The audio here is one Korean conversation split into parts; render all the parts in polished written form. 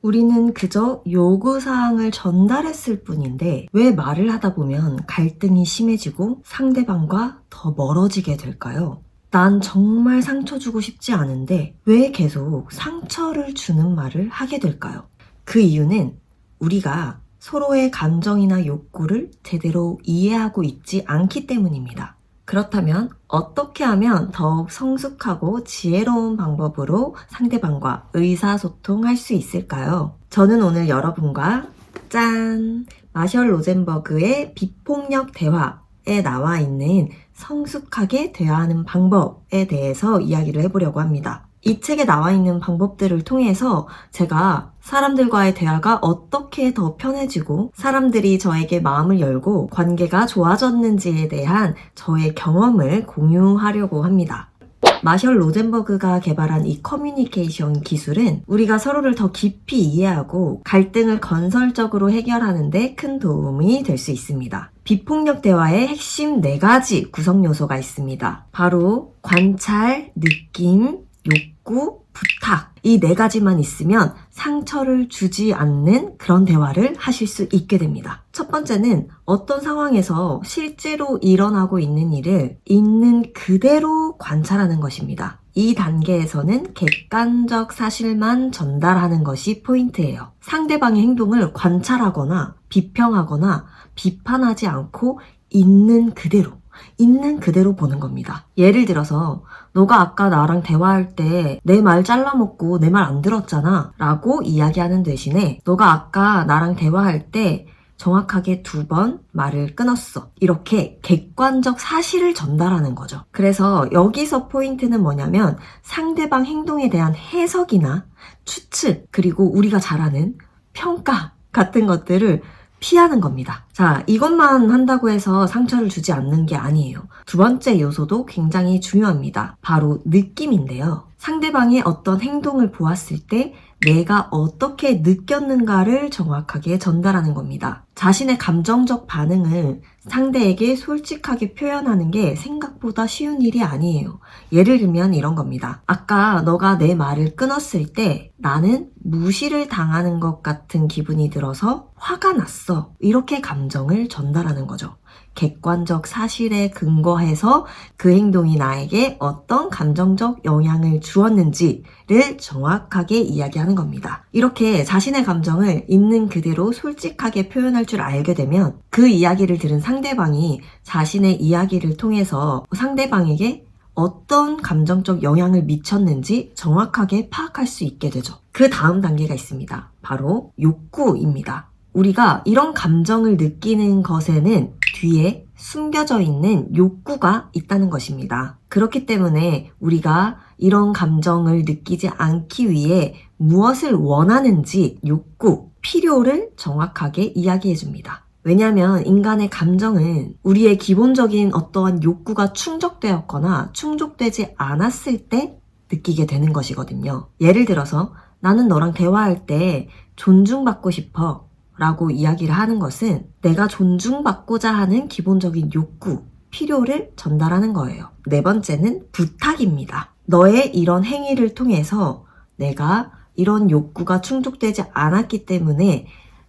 우리는 그저 요구사항을 전달했을 뿐인데 왜 말을 하다 보면 갈등이 심해지고 상대방과 더 멀어지게 될까요? 난 정말 상처 주고 싶지 않은데 왜 계속 상처를 주는 말을 하게 될까요? 그 이유는 우리가 서로의 감정이나 욕구를 제대로 이해하고 있지 않기 때문입니다. 그렇다면 어떻게 하면 더욱 성숙하고 지혜로운 방법으로 상대방과 의사소통할 수 있을까요? 저는 오늘 여러분과 마셜 로젠버그의 비폭력 대화에 나와 있는 성숙하게 대화하는 방법에 대해서 이야기를 해보려고 합니다. 이 책에 나와 있는 방법들을 통해서 제가 사람들과의 대화가 어떻게 더 편해지고 사람들이 저에게 마음을 열고 관계가 좋아졌는지에 대한 저의 경험을 공유하려고 합니다. 마셜 로젠버그가 개발한 이 커뮤니케이션 기술은 우리가 서로를 더 깊이 이해하고 갈등을 건설적으로 해결하는 데 큰 도움이 될 수 있습니다. 비폭력 대화의 핵심 4가지 구성 요소가 있습니다. 바로 관찰, 느낌, 욕구, 부탁. 이 4가지만 있으면 상처를 주지 않는 그런 대화를 하실 수 있게 됩니다. 첫 번째는 어떤 상황에서 실제로 일어나고 있는 일을 있는 그대로 관찰하는 것입니다. 이 단계에서는 객관적 사실만 전달하는 것이 포인트예요. 상대방의 행동을 관찰하거나 비평하거나 비판하지 않고 있는 그대로 보는 겁니다. 예를 들어서 너가 아까 나랑 대화할 때 내 말 잘라먹고 내 말 안 들었잖아 라고 이야기하는 대신에 너가 아까 나랑 대화할 때 정확하게 2번 말을 끊었어. 이렇게 객관적 사실을 전달하는 거죠. 그래서 여기서 포인트는 뭐냐면 상대방 행동에 대한 해석이나 추측, 그리고 우리가 잘 아는 평가 같은 것들을 피하는 겁니다. 자, 이것만 한다고 해서 상처를 주지 않는 게 아니에요. 2번째 요소도 굉장히 중요합니다. 바로 느낌인데요. 상대방의 어떤 행동을 보았을 때 내가 어떻게 느꼈는가를 정확하게 전달하는 겁니다. 자신의 감정적 반응을 상대에게 솔직하게 표현하는 게 생각보다 쉬운 일이 아니에요. 예를 들면 이런 겁니다. 아까 너가 내 말을 끊었을 때 나는 무시를 당하는 것 같은 기분이 들어서 화가 났어. 이렇게 감정을 전달하는 거죠. 객관적 사실에 근거해서 그 행동이 나에게 어떤 감정적 영향을 주었는지를 정확하게 이야기하는 겁니다. 이렇게 자신의 감정을 있는 그대로 솔직하게 표현할 줄 알게 되면 그 이야기를 들은 상대방이 자신의 이야기를 통해서 상대방에게 어떤 감정적 영향을 미쳤는지 정확하게 파악할 수 있게 되죠. 그 다음 단계가 있습니다. 바로 욕구입니다. 우리가 이런 감정을 느끼는 것에는 뒤에 숨겨져 있는 욕구가 있다는 것입니다. 그렇기 때문에 우리가 이런 감정을 느끼지 않기 위해 무엇을 원하는지 욕구, 필요를 정확하게 이야기해 줍니다. 왜냐하면 인간의 감정은 우리의 기본적인 어떠한 욕구가 충족되었거나 충족되지 않았을 때 느끼게 되는 것이거든요. 예를 들어서 나는 너랑 대화할 때 존중받고 싶어 라고 이야기를 하는 것은 내가 존중받고자 하는 기본적인 욕구, 필요를 전달하는 거예요. 4번째는 부탁입니다. 너의 이런 행위를 통해서 내가 이런 욕구가 충족되지 않았기 때문에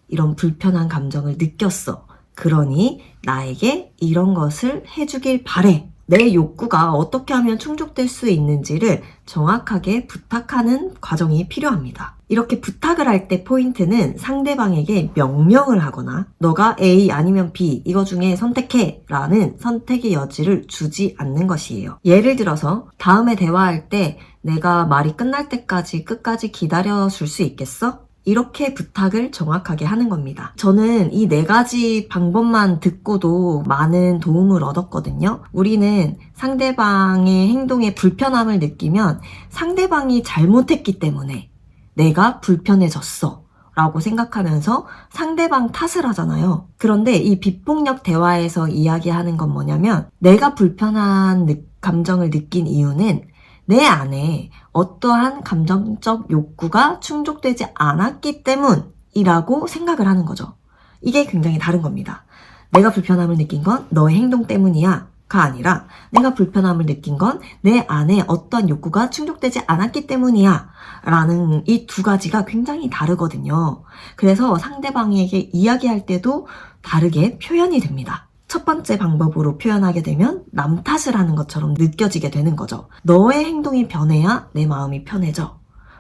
이런 불편한 감정을 느꼈어. 그러니 나에게 이런 것을 해주길 바래. 내 욕구가 어떻게 하면 충족될 수 있는지를 정확하게 부탁하는 과정이 필요합니다. 이렇게 부탁을 할 때 포인트는 상대방에게 명령을 하거나 너가 A 아니면 B 이거 중에 선택해 라는 선택의 여지를 주지 않는 것이에요. 예를 들어서 다음에 대화할 때 내가 말이 끝날 때까지 끝까지 기다려 줄 수 있겠어? 이렇게 부탁을 정확하게 하는 겁니다. 저는 이 4가지 방법만 듣고도 많은 도움을 얻었거든요. 우리는 상대방의 행동에 불편함을 느끼면 상대방이 잘못했기 때문에 내가 불편해졌어 라고 생각하면서 상대방 탓을 하잖아요. 그런데 이 비폭력 대화에서 이야기하는 건 뭐냐면 내가 불편한 감정을 느낀 이유는 내 안에 어떠한 감정적 욕구가 충족되지 않았기 때문이라고 생각을 하는 거죠. 이게 굉장히 다른 겁니다. 내가 불편함을 느낀 건 너의 행동 때문이야. 가 아니라 내가 불편함을 느낀 건 내 안에 어떤 욕구가 충족되지 않았기 때문이야 라는 이 두 가지가 굉장히 다르거든요. 그래서 상대방에게 이야기할 때도 다르게 표현이 됩니다. 첫 번째 방법으로 표현하게 되면 남 탓을 하는 것처럼 느껴지게 되는 거죠. 너의 행동이 변해야 내 마음이 편해져.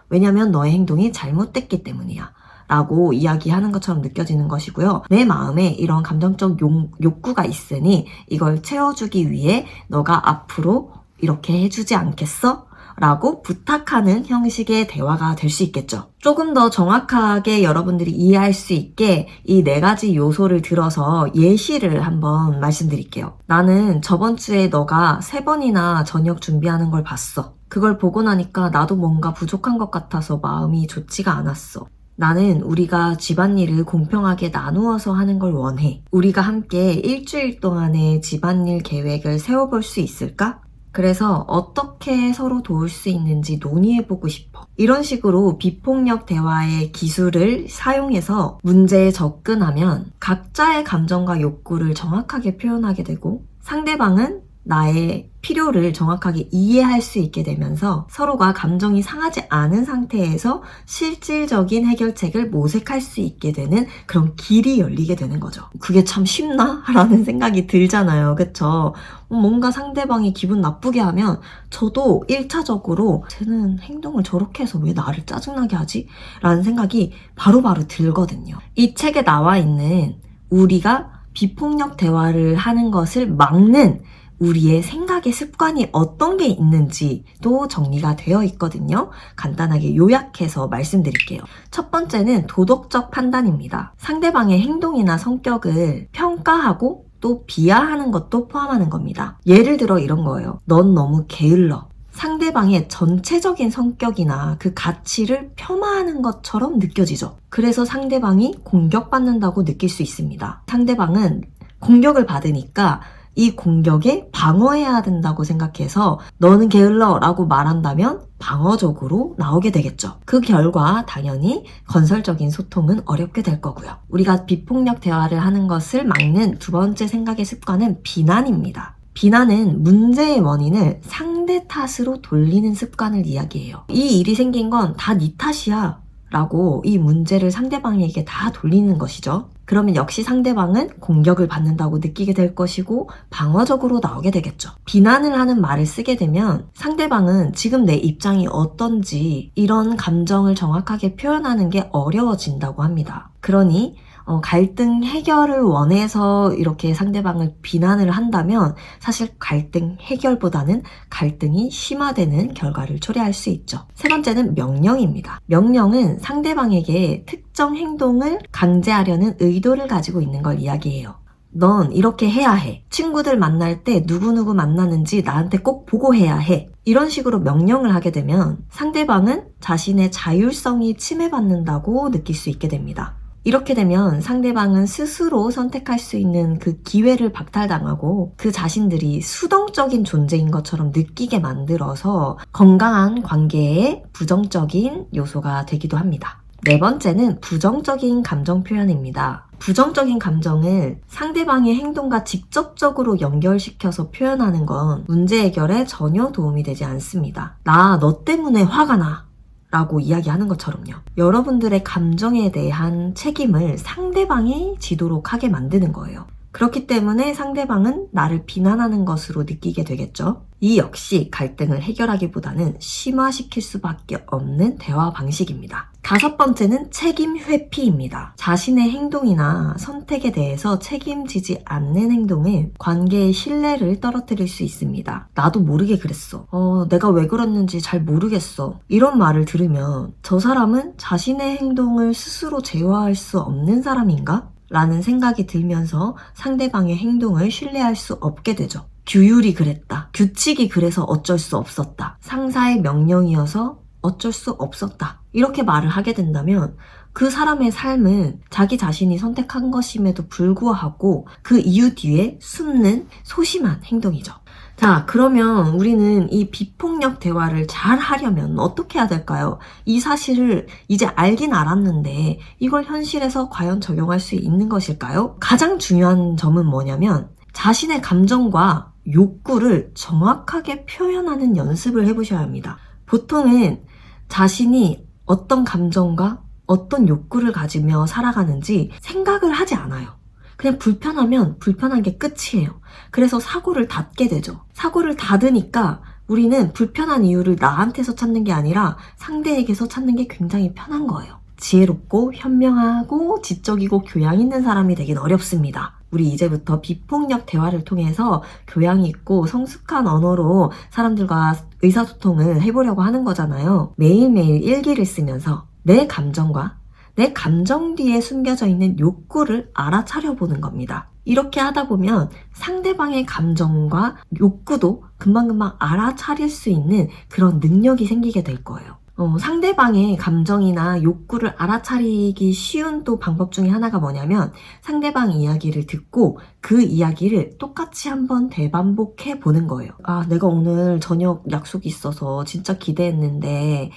왜냐면 너의 행동이 잘못됐기 때문이야 라고 이야기하는 것처럼 느껴지는 것이고요. 내 마음에 이런 감정적 욕구가 있으니 이걸 채워주기 위해 너가 앞으로 이렇게 해주지 않겠어? 라고 부탁하는 형식의 대화가 될 수 있겠죠. 조금 더 정확하게 여러분들이 이해할 수 있게 이 4가지 요소를 들어서 예시를 한번 말씀드릴게요. 나는 저번 주에 너가 3번이나 저녁 준비하는 걸 봤어. 그걸 보고 나니까 나도 뭔가 부족한 것 같아서 마음이 좋지가 않았어. 나는 우리가 집안일을 공평하게 나누어서 하는 걸 원해. 우리가 함께 일주일 동안의 집안일 계획을 세워볼 수 있을까? 그래서 어떻게 서로 도울 수 있는지 논의해보고 싶어. 이런 식으로 비폭력 대화의 기술을 사용해서 문제에 접근하면 각자의 감정과 욕구를 정확하게 표현하게 되고 상대방은 나의 필요를 정확하게 이해할 수 있게 되면서 서로가 감정이 상하지 않은 상태에서 실질적인 해결책을 모색할 수 있게 되는 그런 길이 열리게 되는 거죠. 그게 참 쉽나? 라는 생각이 들잖아요. 그쵸? 뭔가 상대방이 기분 나쁘게 하면 저도 1차적으로 쟤는 행동을 저렇게 해서 왜 나를 짜증나게 하지? 라는 생각이 바로바로 들거든요. 이 책에 나와 있는 우리가 비폭력 대화를 하는 것을 막는 우리의 생각의 습관이 어떤 게 있는지도 정리가 되어 있거든요. 간단하게 요약해서 말씀드릴게요. 첫 번째는 도덕적 판단입니다. 상대방의 행동이나 성격을 평가하고 또 비하하는 것도 포함하는 겁니다. 예를 들어 이런 거예요. 넌 너무 게을러. 상대방의 전체적인 성격이나 그 가치를 폄하하는 것처럼 느껴지죠. 그래서 상대방이 공격받는다고 느낄 수 있습니다. 상대방은 공격을 받으니까 이 공격에 방어해야 된다고 생각해서 너는 게을러 라고 말한다면 방어적으로 나오게 되겠죠. 그 결과 당연히 건설적인 소통은 어렵게 될 거고요. 우리가 비폭력 대화를 하는 것을 막는 두 번째 생각의 습관은 비난입니다. 비난은 문제의 원인을 상대 탓으로 돌리는 습관을 이야기해요. 이 일이 생긴 건 다 네 탓이야 라고 이 문제를 상대방에게 다 돌리는 것이죠. 그러면 역시 상대방은 공격을 받는다고 느끼게 될 것이고 방어적으로 나오게 되겠죠. 비난을 하는 말을 쓰게 되면 상대방은 지금 내 입장이 어떤지 이런 감정을 정확하게 표현하는 게 어려워진다고 합니다. 그러니 갈등 해결을 원해서 이렇게 상대방을 비난을 한다면 사실 갈등 해결보다는 갈등이 심화되는 결과를 초래할 수 있죠. 세 번째는 명령입니다. 명령은 상대방에게 특정 행동을 강제하려는 의도를 가지고 있는 걸 이야기해요. 넌 이렇게 해야 해. 친구들 만날 때 누구누구 만나는지 나한테 꼭 보고해야 해. 이런 식으로 명령을 하게 되면 상대방은 자신의 자율성이 침해받는다고 느낄 수 있게 됩니다. 이렇게 되면 상대방은 스스로 선택할 수 있는 그 기회를 박탈당하고 그 자신들이 수동적인 존재인 것처럼 느끼게 만들어서 건강한 관계에 부정적인 요소가 되기도 합니다. 네 번째는 부정적인 감정 표현입니다. 부정적인 감정을 상대방의 행동과 직접적으로 연결시켜서 표현하는 건 문제 해결에 전혀 도움이 되지 않습니다. 나 너 때문에 화가 나. 라고 이야기하는 것처럼요. 여러분들의 감정에 대한 책임을 상대방이 지도록 하게 만드는 거예요. 그렇기 때문에 상대방은 나를 비난하는 것으로 느끼게 되겠죠. 이 역시 갈등을 해결하기보다는 심화시킬 수밖에 없는 대화 방식입니다. 다섯 번째는 책임 회피입니다. 자신의 행동이나 선택에 대해서 책임지지 않는 행동은 관계의 신뢰를 떨어뜨릴 수 있습니다. 나도 모르게 그랬어. 내가 왜 그랬는지 잘 모르겠어. 이런 말을 들으면 저 사람은 자신의 행동을 스스로 제어할 수 없는 사람인가? 라는 생각이 들면서 상대방의 행동을 신뢰할 수 없게 되죠. 규율이 그랬다. 규칙이 그래서 어쩔 수 없었다. 상사의 명령이어서 어쩔 수 없었다. 이렇게 말을 하게 된다면 그 사람의 삶은 자기 자신이 선택한 것임에도 불구하고 그 이유 뒤에 숨는 소심한 행동이죠. 자, 그러면 우리는 이 비폭력 대화를 잘 하려면 어떻게 해야 될까요? 이 사실을 이제 알긴 알았는데 이걸 현실에서 과연 적용할 수 있는 것일까요? 가장 중요한 점은 뭐냐면 자신의 감정과 욕구를 정확하게 표현하는 연습을 해보셔야 합니다. 보통은 자신이 어떤 감정과 어떤 욕구를 가지며 살아가는지 생각을 하지 않아요. 그냥 불편하면 불편한 게 끝이에요. 그래서 사고를 닫게 되죠. 사고를 닫으니까 우리는 불편한 이유를 나한테서 찾는 게 아니라 상대에게서 찾는 게 굉장히 편한 거예요. 지혜롭고 현명하고 지적이고 교양 있는 사람이 되긴 어렵습니다. 우리 이제부터 비폭력 대화를 통해서 교양이 있고 성숙한 언어로 사람들과 의사소통을 해보려고 하는 거잖아요. 매일매일 일기를 쓰면서 내 감정과 내 감정 뒤에 숨겨져 있는 욕구를 알아차려 보는 겁니다. 이렇게 하다 보면 상대방의 감정과 욕구도 금방금방 알아차릴 수 있는 그런 능력이 생기게 될 거예요. 상대방의 감정이나 욕구를 알아차리기 쉬운 또 방법 중에 하나가 뭐냐면 상대방 이야기를 듣고 그 이야기를 똑같이 한번 되반복해 보는 거예요. 아, 내가 오늘 저녁 약속이 있어서 진짜 기대했는데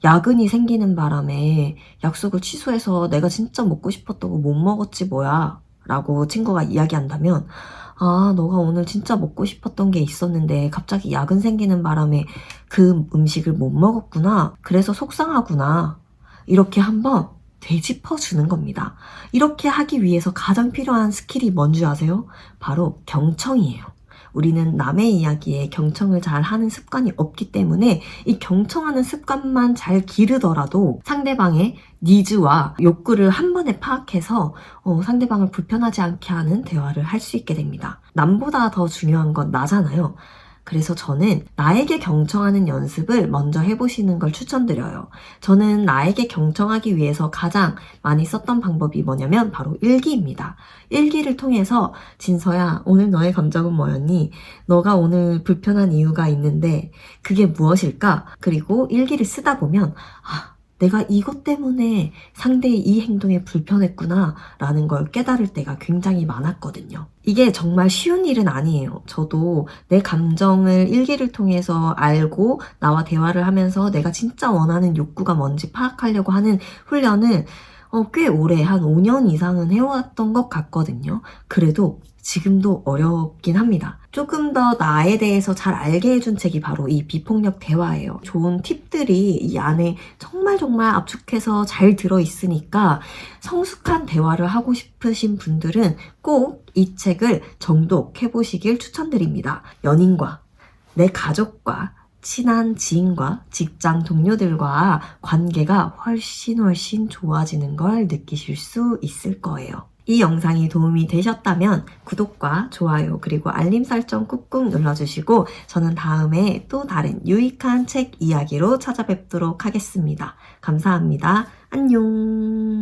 야근이 생기는 바람에 약속을 취소해서 내가 진짜 먹고 싶었던 거 못 먹었지 뭐야 라고 친구가 이야기한다면, 아, 너가 오늘 진짜 먹고 싶었던 게 있었는데 갑자기 야근 생기는 바람에 그 음식을 못 먹었구나. 그래서 속상하구나. 이렇게 한번 되짚어주는 겁니다. 이렇게 하기 위해서 가장 필요한 스킬이 뭔지 아세요? 바로 경청이에요. 우리는 남의 이야기에 경청을 잘 하는 습관이 없기 때문에 이 경청하는 습관만 잘 기르더라도 상대방의 니즈와 욕구를 한 번에 파악해서 상대방을 불편하지 않게 하는 대화를 할 수 있게 됩니다. 남보다 더 중요한 건 나잖아요. 그래서 저는 나에게 경청하는 연습을 먼저 해보시는 걸 추천드려요. 저는 나에게 경청하기 위해서 가장 많이 썼던 방법이 뭐냐면 바로 일기입니다. 일기를 통해서 진서야, 오늘 너의 감정은 뭐였니? 너가 오늘 불편한 이유가 있는데 그게 무엇일까? 그리고 일기를 쓰다 보면 내가 이것 때문에 상대의 이 행동에 불편했구나 라는 걸 깨달을 때가 굉장히 많았거든요. 이게 정말 쉬운 일은 아니에요. 저도 내 감정을 일기를 통해서 알고 나와 대화를 하면서 내가 진짜 원하는 욕구가 뭔지 파악하려고 하는 훈련을 꽤 오래 한 5년 이상은 해왔던 것 같거든요. 그래도 지금도 어렵긴 합니다. 조금 더 나에 대해서 잘 알게 해준 책이 바로 이 비폭력 대화예요. 좋은 팁들이 이 안에 정말 압축해서 잘 들어있으니까 성숙한 대화를 하고 싶으신 분들은 꼭 이 책을 정독해보시길 추천드립니다. 연인과 내 가족과 친한 지인과 직장 동료들과 관계가 훨씬 좋아지는 걸 느끼실 수 있을 거예요. 이 영상이 도움이 되셨다면 구독과 좋아요 그리고 알림 설정 꾹꾹 눌러주시고 저는 다음에 또 다른 유익한 책 이야기로 찾아뵙도록 하겠습니다. 감사합니다. 안녕.